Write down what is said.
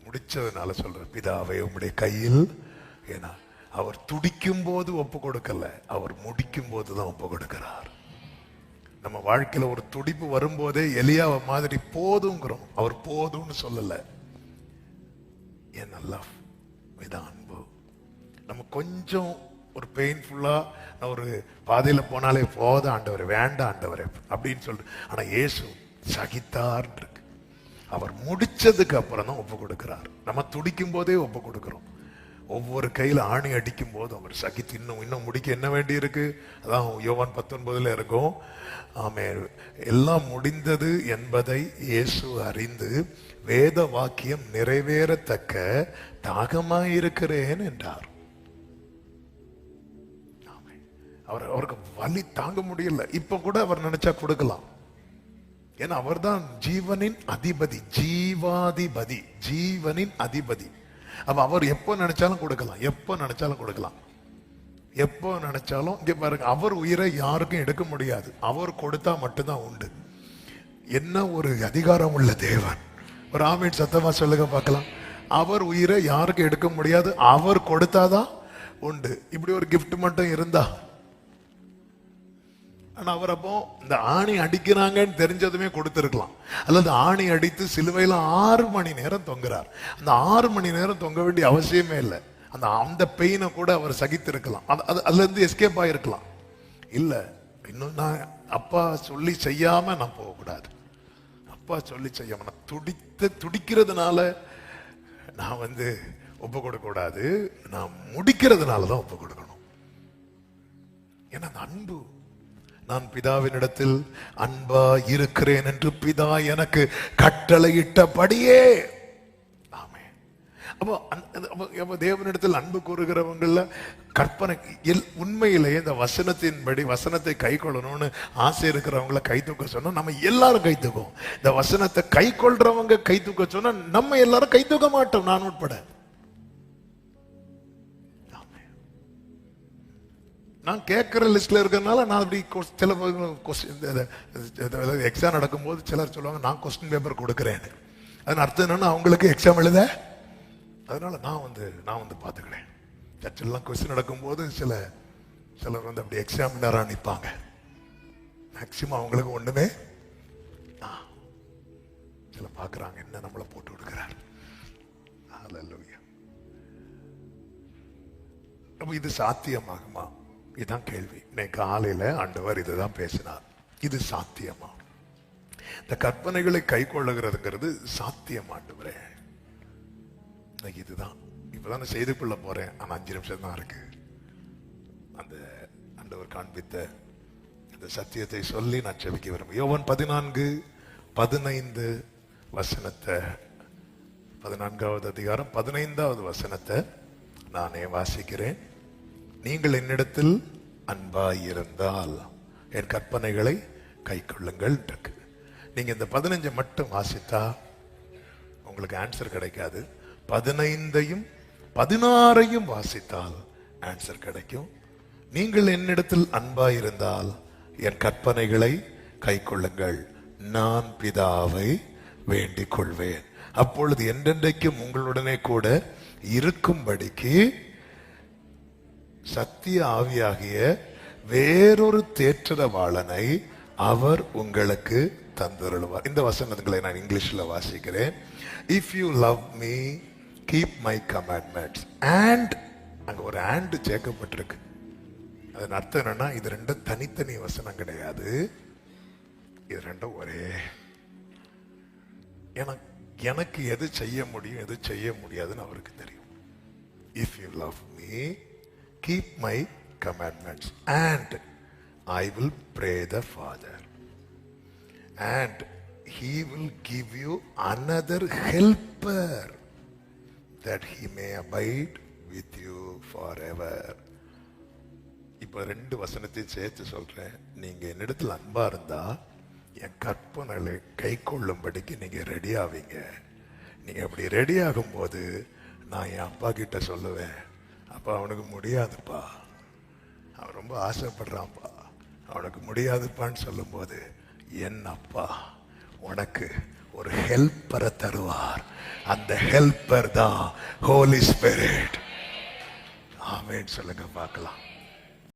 முடிச்சதுனால சொல்ற, பிதாவை உம்முடைய கையில். ஏன்னா அவர் துடிக்கும் போது ஒப்பு கொடுக்கல, அவர் முடிக்கும் போதுதான் ஒப்பு கொடுக்கிறார். நம்ம வாழ்க்கையில ஒரு துடிப்பு வரும்போதே எலியாவை மாதிரி போதுங்கிறோம், அவர் போதும்னு சொல்லல. என்ன லவ், இதான் அன்பு. நம்ம கொஞ்சம் ஒரு பெயின்ஃபுல்லா ஒரு பாதையில போனாலே போதும் ஆண்டவரே, வேண்டாம் ஆண்டவரே அப்படின்னு சொல்லிட்டு, ஆனா இயேசு சகித்தார் இருக்கு. அவர் முடிச்சதுக்கு அப்புறம் தான் ஒப்பு கொடுக்கிறார். நம்ம துடிக்கும் போதே ஒப்பு கொடுக்கிறோம். ஒவ்வொரு கையில ஆணி அடிக்கும் போது அவர் சகித்து இன்னும் முடிக்க என்ன வேண்டி இருக்கு. அதான் யோவான் 19 இருக்கும். ஆமே, எல்லாம் முடிந்தது என்பதை இயேசு அறிந்து வேத வாக்கியம் நிறைவேறத்தக்க தாகமாயிருக்கிறேன் என்றார். அவருக்கு வலி தாங்க முடியல. இப்ப கூட அவர் நினைச்சா கொடுக்கலாம். ஏன்னா அவர் தான் ஜீவனின் அதிபதி, ஜீவாதிபதி, ஜீவனின் அதிபதி. அப்ப அவர் எப்போ நினைச்சாலும் கொடுக்கலாம், எப்போ நினைச்சாலும் கொடுக்கலாம், எப்போ நினைச்சாலும். இங்க பாருங்க, அவர் உயிரை யாருக்கும் எடுக்க முடியாது, அவர் கொடுத்தா மட்டும்தான் உண்டு. என்ன ஒரு அதிகாரம் உள்ள தேவன்! ஒரு ஆமீன் சத்தமா சொல்லுங்க பார்க்கலாம். அவர் உயிரை யாருக்கும் எடுக்க முடியாது, அவர் கொடுத்தாதான் உண்டு. இப்படி ஒரு கிஃப்ட் மட்டும் இருந்தா, ஆனா அவர் அப்போ இந்த ஆணி அடிக்கிறாங்கன்னு தெரிஞ்சதுமே கொடுத்திருக்கலாம். அல்லது ஆணி அடித்து சிலுவையில 6 மணி நேரம் தொங்குறார். அந்த 6 மணி நேரம் தொங்க வேண்டிய அவசியமே இல்லை. அந்த பெயினை கூட அவர் சகித்திருக்கலாம், அதுல இருந்து எஸ்கேப் ஆயிருக்கலாம். இல்ல, இன்னும் நான் அப்பா சொல்லி செய்யாம நான் போகக்கூடாது, அப்பா சொல்லி செய்யாம நான் துடிக்கிறதுனால நான் ஒப்பு கொடுக்க கூடாது, நான் முடிக்கிறதுனாலதான் ஒப்பு கொடுக்கணும். ஏன்னா அந்த அன்பு, நான் பிதாவினிடத்தில் அன்பா இருக்கிறேன் என்று பிதா எனக்கு கட்டளையிட்டபடியே. ஆமே. அப்போ தேவனிடத்தில் அன்பு கூறுகிறவங்கள கற்பனை உண்மையிலேயே இந்த வசனத்தின்படி வசனத்தை கை கொள்ளணும்னு ஆசை இருக்கிறவங்கள கை தூக்க சொன்னா நம்ம எல்லாரும் கை தூக்குவோம். இந்த வசனத்தை கை கொள்றவங்க கை தூக்க சொன்னா நம்ம எல்லாரும் கை தூக்க மாட்டோம், நான் உட்பட. நான் கேட்கிற லிஸ்ட்ல இருக்கிறதுனால நான் அப்படி சில எக்ஸாம் நடக்கும்போது சிலர் சொல்லுவாங்க நான் கொஸ்டின் பேப்பர் கொடுக்கிறேன். அதன் அர்த்தம் என்னன்னா அவங்களுக்கு எக்ஸாம் எழுத, அதனால நான் பார்த்துக்கிறேன். சர்ச்செல்லாம் கொஸ்டின் நடக்கும்போது சிலர் அப்படி எக்ஸாமினரா நிற்பாங்க. மேக்சிமம் அவங்களுக்கு ஒண்ணுமே சில பார்க்குறாங்க என்ன நம்மளை போட்டு கொடுக்கிறார். அப்ப இது சாத்தியமாகுமா? இதுதான் கேள்வி. இன்னைக்கு காலையில ஆண்டவர் இதுதான் பேசினார். இது சாத்தியமா? இந்த கற்பனைகளை கை கொள்ளுகிறதுங்கிறது சாத்தியம் ஆண்டவரே? இன்னைக்கு இதுதான். இப்பதான் செய்துக்குள்ள போறேன், ஆனா 5 நிமிஷம் தான் இருக்கு. அந்த ஆண்டவர் காண்பித்த அந்த சத்தியத்தை சொல்லி நான் செபிக்க விரும்புகிறேன். யோவான் 14:15 வசனத்தை, 14வது அதிகாரம் 15வது வசனத்தை நானே வாசிக்கிறேன். நீங்கள் என்னிடத்தில் அன்பாயிருந்தால் என் கற்பனைகளை கை கொள்ளுங்கள் இருக்கு. நீங்க இந்த 15 மட்டும் வாசித்தா உங்களுக்கு ஆன்சர் கிடைக்காது. 15ஐயும் 16ஐயும் வாசித்தால் ஆன்சர் கிடைக்கும். நீங்கள் என்னிடத்தில் அன்பாயிருந்தால் என் கற்பனைகளை கை கொள்ளுங்கள், நான் பிதாவை வேண்டிக் கொள்வேன், அப்பொழுது என்றென்றைக்கும் உங்களுடனே கூட இருக்கும்படிக்கு சத்திய ஆவியாகிய வேறொரு தேற்றரவாளனை அவர் உங்களுக்கு தந்தருளுவார். இந்த வசனங்களை நான் இங்கிலீஷ்ல வாசிக்கிறேன். If you love me keep my commandments. And அங்க ஒரு அண்ட் சேர்க்கப்பட்டிருக்கு. அதன் அர்த்தம் என்னன்னா, இது ரெண்டும் தனித்தனி வசனம் கிடையாது, இது ரெண்டும் ஒரே. எனக்கு எது செய்ய முடியும் எது செய்ய முடியாதுன்னு அவருக்கு தெரியும். If you love me keep my commandments and I will pray the Father and he will give you another helper that he may abide with you forever. இப்ப 2 வசனத்தை சேர்த்து சொல்றேன். நீங்க என்னிடத்தில் அன்பா இருந்தா என் கற்பனைகளை கை கொள்ளும்படிக்கு நீங்க ரெடி ஆவீங்க. நீங்க அப்படி ரெடி ஆகும் போது நான் என் அப்பா கிட்ட சொல்லுவேன், அப்பா அவனுக்கு முடியாதுப்பா, அவன் ரொம்ப ஆசைப்படுறான்ப்பா, அவனுக்கு முடியாதுப்பான்னு சொல்லும் போது என் அப்பா உனக்கு ஒரு ஹெல்ப்பரை தருவார். அந்த ஹெல்ப்பர் தான் ஹோலி ஸ்பிரிட். ஆமென் சொல்லுங்க பார்க்கலாம்.